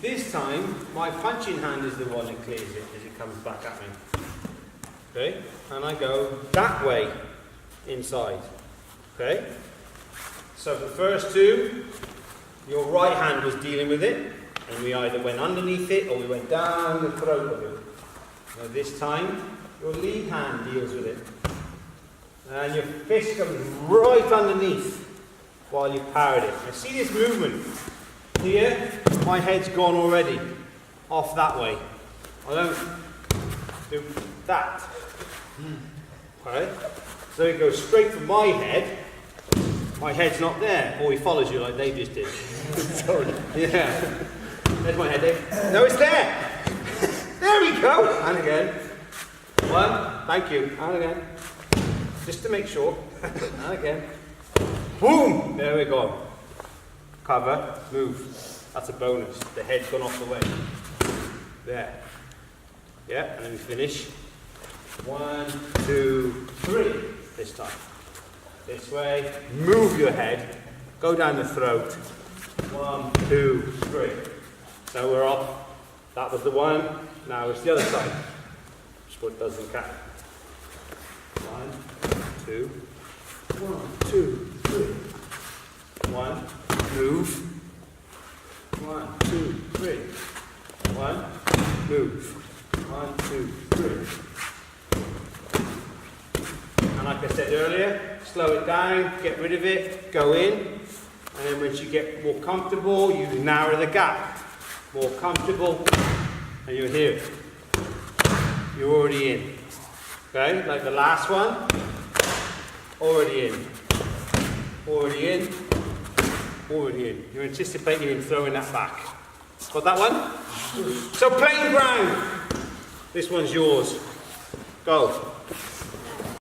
This time, my punching hand is the one that clears it as it comes back at me. Okay? And I go that way inside. Okay? So for the first two, your right hand was dealing with it, and we either went underneath it or we went down the throat of it. Now this time, your lead hand deals with it. And your fist comes right underneath while you powered it. Now see this movement? Here, my head's gone already, off that way. I don't do that. Alright? So it goes straight for my head. My head's not there, or he follows you like they just did. Sorry. Yeah. There's my head, Dave. No, it's there! There we go! And again. One, thank you. And again. Just to make sure. And again. Boom! There we go. Cover, move. That's a bonus. The head's gone off the way. There. Yeah, and then we finish. 1, 2, 3 this time. This way. Move your head. Go down the throat. 1, 2, 3. So we're off. That was the one. Now it's the other side. Sport doesn't count. 1, 2, 1, 2, 3. 1. Move. 1, 2, 3. 1. Move. 1, 2, 3. And like I said earlier, slow it down, get rid of it, go in, and then once you get more comfortable, you narrow the gap. More comfortable, and you're here. You're already in. Okay, like the last one. Already in. Already in. Already in. You're anticipating him throwing that back. Got that one? So plain ground. This one's yours. Go.